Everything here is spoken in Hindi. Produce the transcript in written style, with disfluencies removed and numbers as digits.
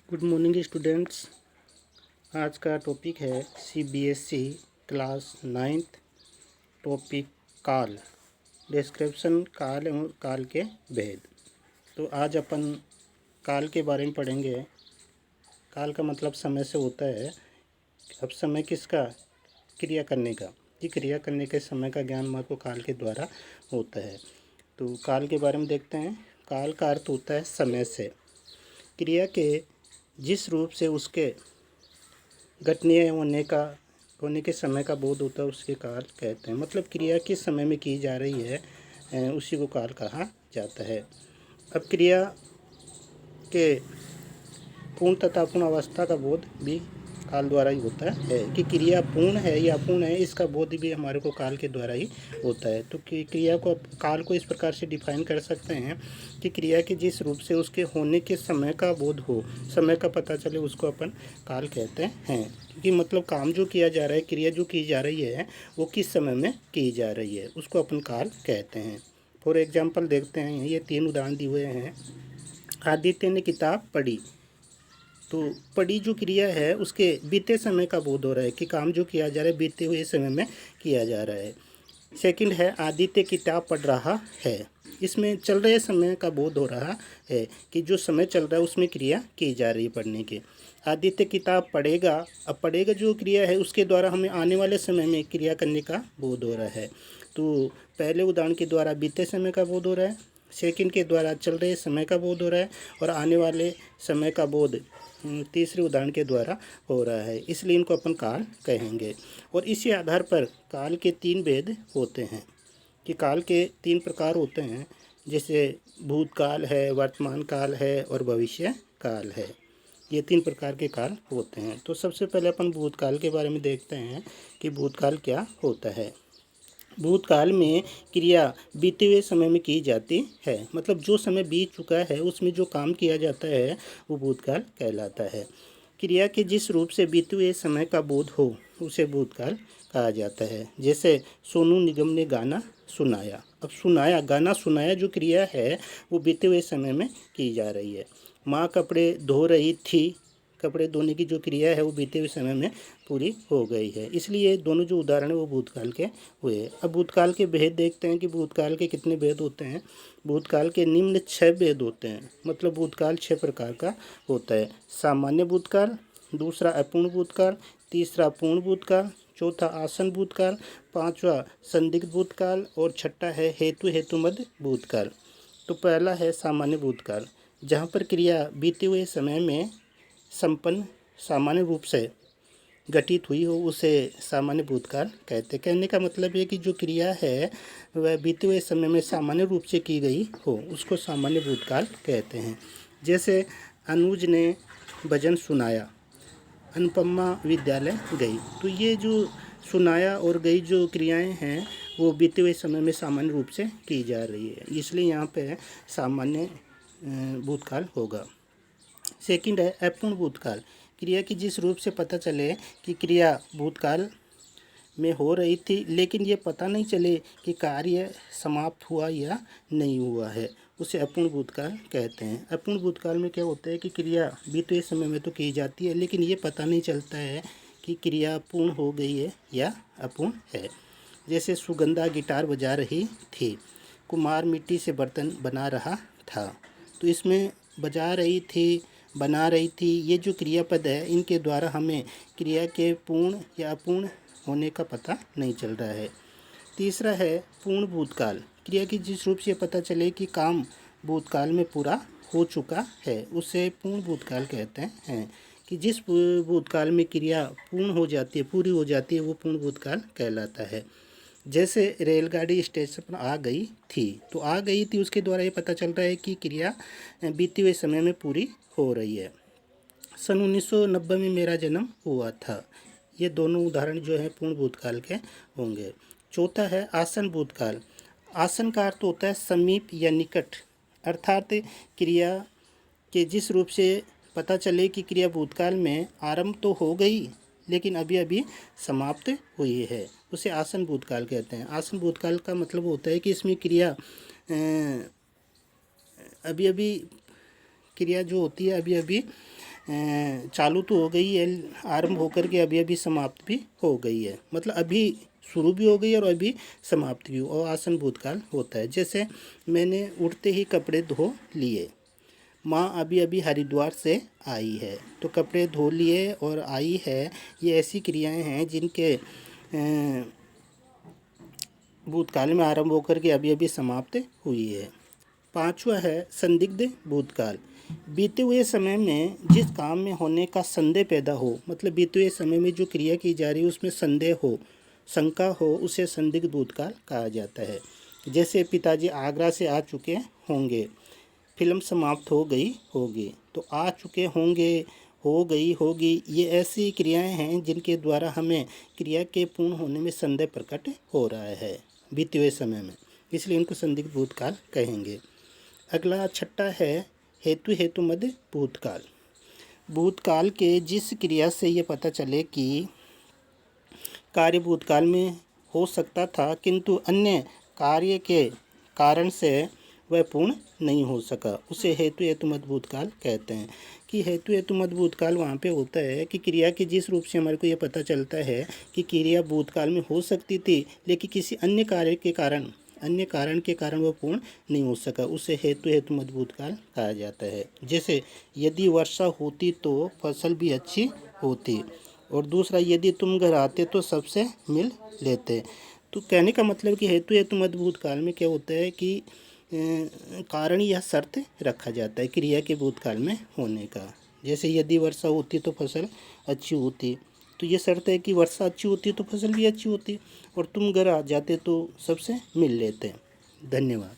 Good morning students. आज का टॉपिक है सीबीएसई क्लास 9th। टॉपिक काल, डिस्क्रिप्शन काल एवं काल के भेद। तो आज अपन काल के बारे में पढ़ेंगे। काल का मतलब समय से होता है। अब समय किसका? क्रिया करने का। कि क्रिया करने के समय का ज्ञान हमारे को काल के द्वारा होता है। तो काल के बारे में देखते हैं। काल का अर्थ होता है समय से। क्रिया के जिस रूप से उसके घटनीय होने के समय का बोध होता है उसके काल कहते हैं। मतलब क्रिया किस समय में की जा रही है उसी को काल कहा जाता है। अब क्रिया के पूर्ण तथा अपूर्ण अवस्था का बोध भी काल द्वारा ही होता है। कि क्रिया पूर्ण है या अपूर्ण है इसका बोध भी हमारे को काल के द्वारा ही होता है। तो क्रिया को, काल को इस प्रकार से डिफाइन कर सकते हैं कि क्रिया के जिस रूप से उसके होने के समय का बोध हो, समय का पता चले, उसको अपन काल कहते हैं। क्योंकि मतलब काम जो किया जा रहा है, क्रिया जो की जा रही है वो किस समय में की जा रही है उसको अपन काल कहते हैं। फॉर एग्जाम्पल देखते हैं, ये 3 उदाहरण दिए हुए हैं। आदित्य ने किताब पढ़ी। तो पढ़ी जो क्रिया है उसके बीते समय का बोध हो रहा है कि काम जो किया जा रहा है बीते हुए समय में किया जा रहा है। सेकंड है आदित्य किताब पढ़ रहा है। इसमें चल रहे समय का बोध हो रहा है कि जो समय चल रहा है उसमें क्रिया की जा रही है पढ़ने की। आदित्य किताब पढ़ेगा। अब पढ़ेगा जो क्रिया है उसके द्वारा हमें आने वाले समय में क्रिया करने का बोध हो रहा है। तो पहले उदाहरण के द्वारा बीते समय का बोध हो रहा है, सेकंड के द्वारा चल रहे समय का बोध हो रहा है और आने वाले समय का बोध तीसरे उदाहरण के द्वारा हो रहा है। इसलिए इनको अपन काल कहेंगे। और इसी आधार पर काल के 3 भेद होते हैं। कि काल के 3 प्रकार होते हैं, जैसे भूतकाल है, वर्तमान काल है और भविष्य काल है। ये 3 प्रकार के काल होते हैं। तो सबसे पहले अपन भूतकाल के बारे में देखते हैं कि भूतकाल क्या होता है। भूतकाल में क्रिया बीते हुए समय में की जाती है। मतलब जो समय बीत चुका है उसमें जो काम किया जाता है वो भूतकाल कहलाता है। क्रिया के जिस रूप से बीते हुए समय का बोध हो उसे भूतकाल कहा जाता है। जैसे सोनू निगम ने गाना सुनाया। अब सुनाया, गाना सुनाया जो क्रिया है वो बीते हुए समय में की जा रही है। माँ कपड़े धो रही थी। कपड़े धोने की जो क्रिया है वो बीते हुए समय में पूरी हो गई है। इसलिए दोनों जो उदाहरण है वो भूतकाल के हुए। अब भूतकाल के भेद देखते हैं कि भूतकाल के कितने भेद होते हैं। भूतकाल के निम्न 6 भेद होते हैं। मतलब भूतकाल 6 प्रकार का होता है। सामान्य भूतकाल, दूसरा अपूर्ण भूतकाल, तीसरा पूर्ण भूतकाल, चौथा आसन भूतकाल, पांचवा संदिग्ध भूतकाल और छठा है हेतुमद भूतकाल। तो पहला है सामान्य भूतकाल, जहाँ पर क्रिया बीते हुए समय में संपन्न सामान्य रूप से घटित हुई हो उसे सामान्य भूतकाल कहते। कहने का मतलब है कि जो क्रिया है वह बीते हुए समय में सामान्य रूप से की गई हो उसको सामान्य भूतकाल कहते हैं। जैसे अनुज ने भजन सुनाया, अनुपमा विद्यालय गई। तो ये जो सुनाया और गई जो क्रियाएं हैं वो बीते हुए समय में सामान्य रूप से की जा रही है, इसलिए यहाँ पे सामान्य भूतकाल होगा। सेकंड है अपूर्ण भूतकाल। क्रिया की जिस रूप से पता चले कि क्रिया भूतकाल में हो रही थी लेकिन ये पता नहीं चले कि कार्य समाप्त हुआ या नहीं हुआ है, उसे अपूर्ण भूतकाल कहते हैं। अपूर्ण भूतकाल में क्या होता है कि क्रिया बीते समय में तो की जाती है लेकिन ये पता नहीं चलता है कि क्रिया पूर्ण हो गई है या अपूर्ण है। जैसे सुगंधा गिटार बजा रही थी, कुमार मिट्टी से बर्तन बना रहा था। तो इसमें बजा रही थी, बना रही थी, ये जो क्रियापद है इनके द्वारा हमें क्रिया के पूर्ण या अपूर्ण होने का पता नहीं चल रहा है। तीसरा है पूर्ण भूतकाल। क्रिया की जिस रूप से पता चले कि काम भूतकाल में पूरा हो चुका है उसे पूर्ण भूतकाल कहते हैं। कि जिस भूतकाल में क्रिया पूर्ण हो जाती है, पूरी हो जाती है, वो पूर्ण भूतकाल कहलाता है। जैसे रेलगाड़ी स्टेशन पर आ गई थी। तो आ गई थी उसके द्वारा ये पता चल रहा है कि क्रिया बीते हुए समय में पूरी हो रही है। सन 1990 में मेरा जन्म हुआ था। ये दोनों उदाहरण जो है पूर्ण भूतकाल के होंगे। चौथा है आसन भूतकाल। आसन का अर्थ होता है समीप या निकट, अर्थात क्रिया के जिस रूप से पता चले कि क्रिया भूतकाल में आरंभ तो हो गई लेकिन अभी अभी समाप्त हुई है, उसे आसन भूतकाल कहते हैं। आसन भूतकाल का मतलब होता है कि इसमें क्रिया अभी अभी क्रिया जो होती है अभी अभी चालू तो हो गई है, आरंभ होकर के अभी अभी समाप्त भी हो गई है, मतलब अभी शुरू भी हो गई और अभी समाप्त भी और आसन भूतकाल होता है। जैसे मैंने उठते ही कपड़े धो लिए, माँ अभी अभी हरिद्वार से आई है, तो कपड़े धो लिए और आई है, ये ऐसी क्रियाएं हैं जिनके भूतकाल में आरंभ होकर के अभी अभी समाप्त हुई है। पांचवा है संदिग्ध भूतकाल। बीते हुए समय में जिस काम में होने का संदेह पैदा हो, मतलब बीते हुए समय में जो क्रिया की जा रही है उसमें संदेह हो, शंका हो, उसे संदिग्ध भूतकाल कहा जाता है। जैसे पिताजी आगरा से आ चुके होंगे, फिल्म समाप्त हो गई होगी, तो आ चुके होंगे, हो गई होगी, ये ऐसी क्रियाएं हैं जिनके द्वारा हमें क्रिया के पूर्ण होने में संदेह प्रकट हो रहा है बीते हुए समय में, इसलिए इनको संदिग्ध भूतकाल कहेंगे। अगला छठा है हेतु मध्य भूतकाल। भूतकाल के जिस क्रिया से ये पता चले कि कार्य भूतकाल में हो सकता था किंतु अन्य कार्य के कारण से वह पूर्ण नहीं हो सका, उसे हेतु मध्य भूतकाल कहते हैं। कि हेतु मध्य भूतकाल वहाँ पे होता है कि क्रिया के जिस रूप से हमारे को ये पता चलता है कि क्रिया भूतकाल में हो सकती थी लेकिन किसी अन्य कारण के कारण वह पूर्ण नहीं हो सका, उसे हेतु मध्य भूतकाल कहा जाता है। जैसे यदि वर्षा होती तो फसल भी अच्छी होती, और दूसरा यदि तुम घर आते तो सबसे मिल लेते। तो कहने का मतलब कि हेतु मध्य भूतकाल में क्या होता है कि कारण या शर्त रखा जाता है क्रिया के भूतकाल में होने का। जैसे यदि वर्षा होती तो फसल अच्छी होती, तो ये शर्त है कि वर्षा अच्छी होती तो फसल भी अच्छी होती, और तुम घर आ जाते तो सबसे मिल लेते। धन्यवाद।